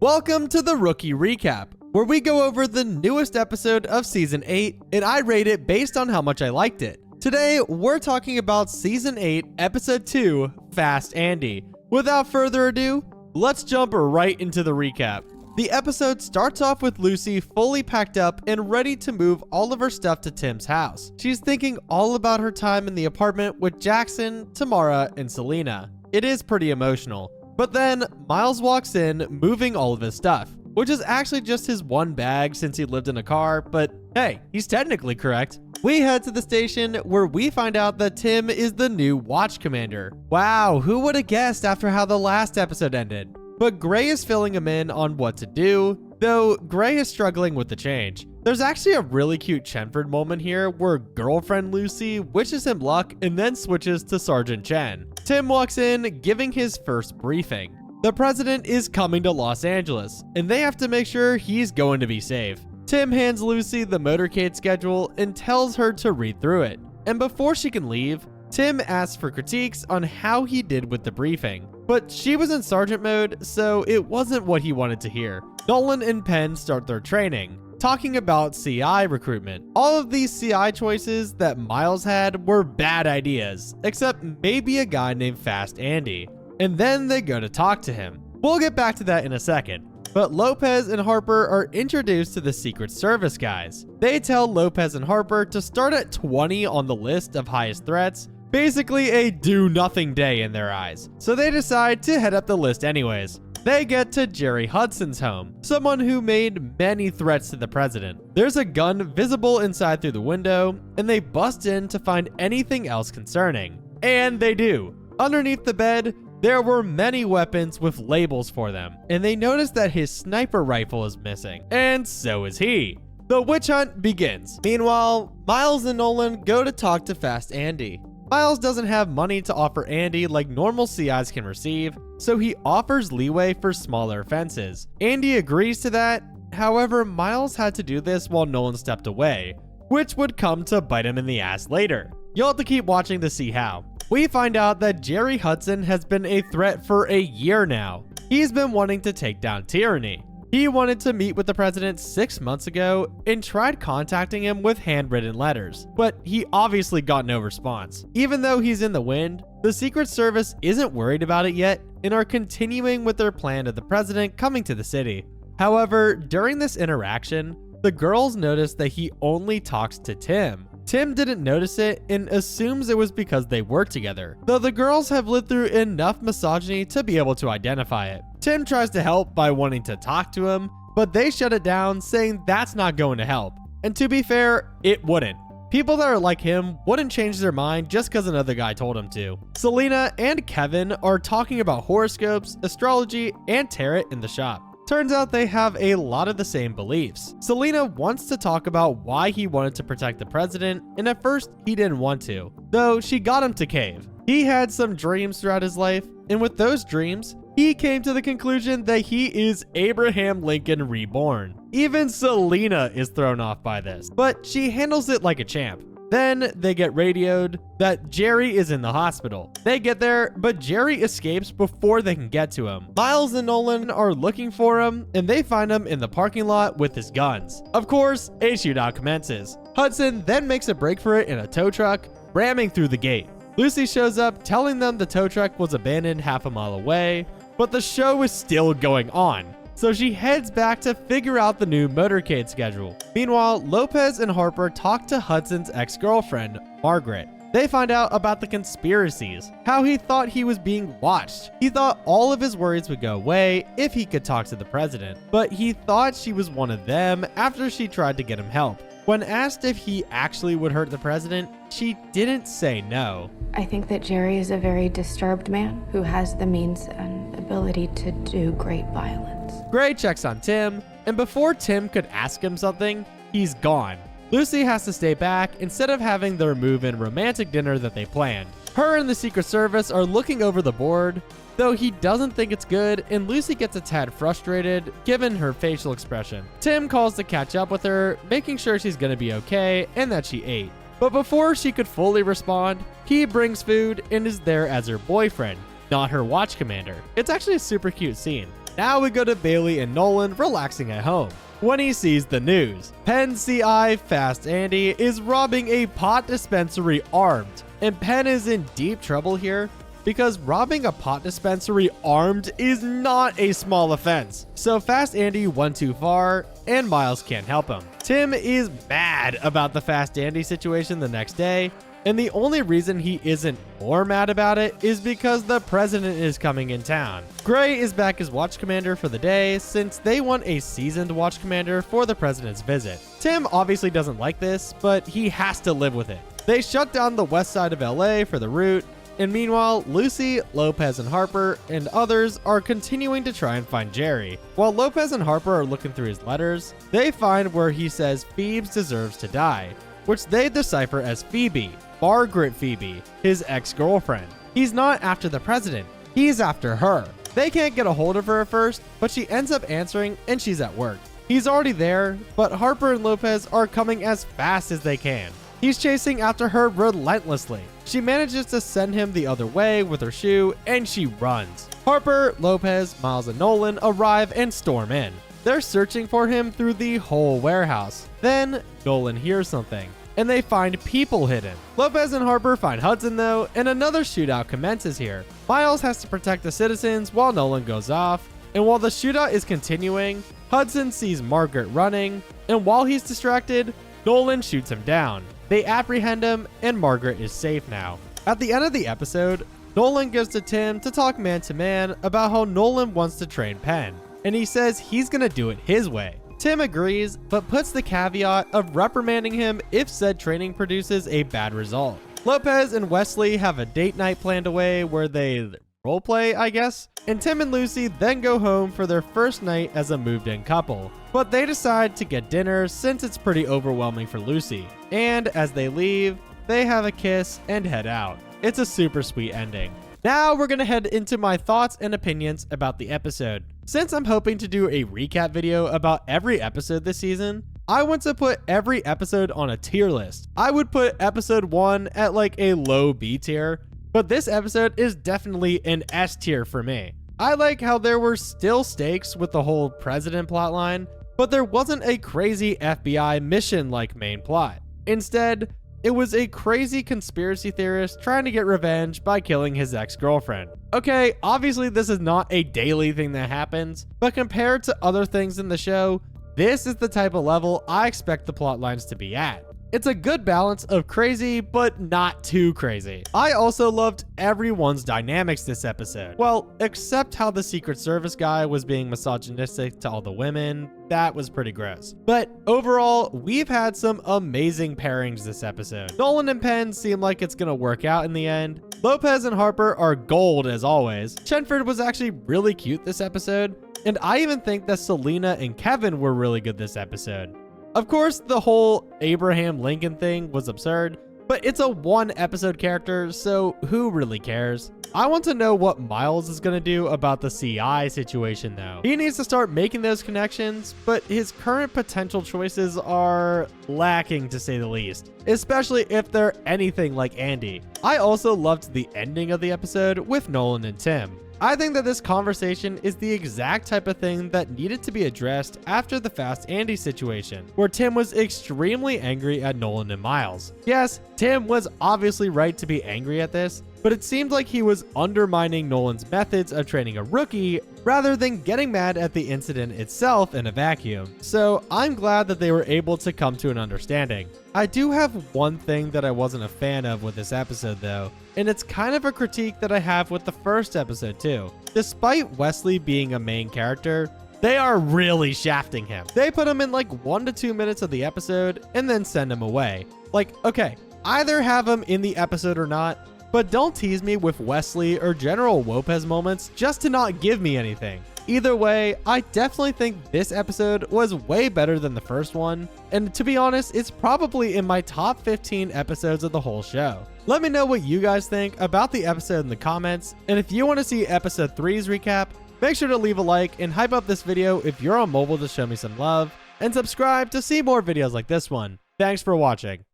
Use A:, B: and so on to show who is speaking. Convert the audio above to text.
A: Welcome to the Rookie Recap, where we go over the newest episode of Season 8, and I rate it based on how much I liked it. Today, we're talking about Season 8, Episode 2, Fast Andy. Without further ado, let's jump right into the recap. The episode starts off with Lucy fully packed up and ready to move all of her stuff to Tim's house. She's thinking all about her time in the apartment with Jackson, Tamara, and Selena. It is pretty emotional. But then, Miles walks in, moving all of his stuff, which is actually just his one bag since he lived in a car, but hey, he's technically correct. We head to the station where we find out that Tim is the new watch commander. Wow, who would have guessed after how the last episode ended? But Gray is filling him in on what to do, though Gray is struggling with the change. There's actually a really cute Chenford moment here where girlfriend Lucy wishes him luck and then switches to Sergeant Chen. Tim walks in, giving his first briefing. The president is coming to Los Angeles, and they have to make sure he's going to be safe. Tim hands Lucy the motorcade schedule and tells her to read through it. And before she can leave, Tim asks for critiques on how he did with the briefing. But she was in sergeant mode, so it wasn't what he wanted to hear. Nolan and Penn start their training, talking about CI recruitment. All of these CI choices that Miles had were bad ideas, except maybe a guy named Fast Andy. And then they go to talk to him. We'll get back to that in a second. But Lopez and Harper are introduced to the Secret Service guys. They tell Lopez and Harper to start at 20 on the list of highest threats, basically a do-nothing day in their eyes. So they decide to head up the list anyways. They get to Jerry Hudson's home, someone who made many threats to the president. There's a gun visible inside through the window, and they bust in to find anything else concerning. And they do. Underneath the bed, there were many weapons with labels for them, and they notice that his sniper rifle is missing, and so is he. The witch hunt begins. Meanwhile, Miles and Nolan go to talk to Fast Andy. Miles doesn't have money to offer Andy like normal CIs can receive, so he offers leeway for smaller offenses. Andy agrees to that. However, Miles had to do this while Nolan stepped away, which would come to bite him in the ass later. You'll have to keep watching to see how. We find out that Jerry Hudson has been a threat for a year now. He's been wanting to take down tyranny. He wanted to meet with the president 6 months ago and tried contacting him with handwritten letters, but he obviously got no response. Even though he's in the wind, the Secret Service isn't worried about it yet and are continuing with their plan of the president coming to the city. However, during this interaction, the girls notice that he only talks to Tim. Tim didn't notice it and assumes it was because they work together, though the girls have lived through enough misogyny to be able to identify it. Tim tries to help by wanting to talk to him, but they shut it down, saying that's not going to help. And to be fair, it wouldn't. People that are like him wouldn't change their mind just because another guy told him to. Selena and Kevin are talking about horoscopes, astrology, and tarot in the shop. Turns out they have a lot of the same beliefs. Selena wants to talk about why he wanted to protect the president, and at first he didn't want to, though she got him to cave. He had some dreams throughout his life, and with those dreams, he came to the conclusion that he is Abraham Lincoln reborn. Even Selena is thrown off by this, but she handles it like a champ. Then they get radioed that Jerry is in the hospital. They get there, but Jerry escapes before they can get to him. Miles and Nolan are looking for him, and they find him in the parking lot with his guns. Of course, a shootout commences. Hudson then makes a break for it in a tow truck, ramming through the gate. Lucy shows up, telling them the tow truck was abandoned half a mile away, but the show is still going on. So she heads back to figure out the new motorcade schedule. Meanwhile, Lopez and Harper talk to Hudson's ex-girlfriend, Margaret. They find out about the conspiracies, how he thought he was being watched. He thought all of his worries would go away if he could talk to the president, but he thought she was one of them after she tried to get him help. When asked if he actually would hurt the president, she didn't say no.
B: I think that Jerry is a very disturbed man who has the means and ability to do great violence.
A: Gray checks on Tim, and before Tim could ask him something, he's gone. Lucy has to stay back instead of having their move-in romantic dinner that they planned. Her and the Secret Service are looking over the board, though he doesn't think it's good, and Lucy gets a tad frustrated given her facial expression. Tim calls to catch up with her, making sure she's gonna be okay and that she ate. But before she could fully respond, he brings food and is there as her boyfriend, not her watch commander. It's actually a super cute scene. Now we go to Bailey and Nolan relaxing at home when he sees the news. Penn CI Fast Andy is robbing a pot dispensary armed, and Penn is in deep trouble here because robbing a pot dispensary armed is not a small offense. So Fast Andy went too far, and Miles can't help him. Tim is mad about the Fast Andy situation the next day, and the only reason he isn't more mad about it is because the president is coming in town. Gray is back as watch commander for the day since they want a seasoned watch commander for the president's visit. Tim obviously doesn't like this, but he has to live with it. They shut down the west side of LA for the route, and meanwhile, Lucy, Lopez, and Harper and others are continuing to try and find Jerry. While Lopez and Harper are looking through his letters, they find where he says Phoebes deserves to die, which they decipher as Phoebe, Margaret Phoebe, his ex-girlfriend. He's not after the president, he's after her. They can't get a hold of her at first, but she ends up answering and she's at work. He's already there, but Harper and Lopez are coming as fast as they can. He's chasing after her relentlessly. She manages to send him the other way with her shoe, and she runs. Harper, Lopez, Miles, and Nolan arrive and storm in. They're searching for him through the whole warehouse. Then, Nolan hears something, and they find people hidden. Lopez and Harper find Hudson though, and another shootout commences here. Miles has to protect the citizens while Nolan goes off, and while the shootout is continuing, Hudson sees Margaret running, and while he's distracted, Nolan shoots him down. They apprehend him, and Margaret is safe now. At the end of the episode, Nolan goes to Tim to talk man to man about how Nolan wants to train Penn, and he says he's gonna do it his way. Tim agrees, but puts the caveat of reprimanding him if said training produces a bad result. Lopez and Wesley have a date night planned away where they roleplay, I guess, and Tim and Lucy then go home for their first night as a moved-in couple. But they decide to get dinner since it's pretty overwhelming for Lucy. And as they leave, they have a kiss and head out. It's a super sweet ending. Now we're gonna head into my thoughts and opinions about the episode. Since I'm hoping to do a recap video about every episode this season, I want to put every episode on a tier list. I would put episode 1 at like a low B tier, but this episode is definitely an S tier for me. I like how there were still stakes with the whole president plotline, but there wasn't a crazy FBI mission-like main plot. Instead, it was a crazy conspiracy theorist trying to get revenge by killing his ex-girlfriend. Okay, obviously this is not a daily thing that happens, but compared to other things in the show, this is the type of level I expect the plotlines to be at. It's a good balance of crazy, but not too crazy. I also loved everyone's dynamics this episode. Well, except how the Secret Service guy was being misogynistic to all the women. That was pretty gross. But overall, we've had some amazing pairings this episode. Nolan and Penn seem like it's gonna work out in the end. Lopez and Harper are gold as always. Chenford was actually really cute this episode. And I even think that Selena and Kevin were really good this episode. Of course, the whole Abraham Lincoln thing was absurd, but it's a one episode character, so who really cares? I want to know what Miles is going to do about the CI situation though. He needs to start making those connections, but his current potential choices are lacking to say the least, especially if they're anything like Andy. I also loved the ending of the episode with Nolan and Tim. I think that this conversation is the exact type of thing that needed to be addressed after the Fast Andy situation, where Tim was extremely angry at Nolan and Miles. Yes, Tim was obviously right to be angry at this, but it seemed like he was undermining Nolan's methods of training a rookie rather than getting mad at the incident itself in a vacuum. So I'm glad that they were able to come to an understanding. I do have one thing that I wasn't a fan of with this episode though, and it's kind of a critique that I have with the first episode too. Despite Wesley being a main character, they are really shafting him. They put him in like 1 to 2 minutes of the episode and then send him away. Like, okay, either have him in the episode or not, but don't tease me with Wesley or General Lopez moments just to not give me anything. Either way, I definitely think this episode was way better than the first one, and to be honest, it's probably in my top 15 episodes of the whole show. Let me know what you guys think about the episode in the comments, and if you want to see episode 3's recap, make sure to leave a like and hype up this video if you're on mobile to show me some love, and subscribe to see more videos like this one. Thanks for watching.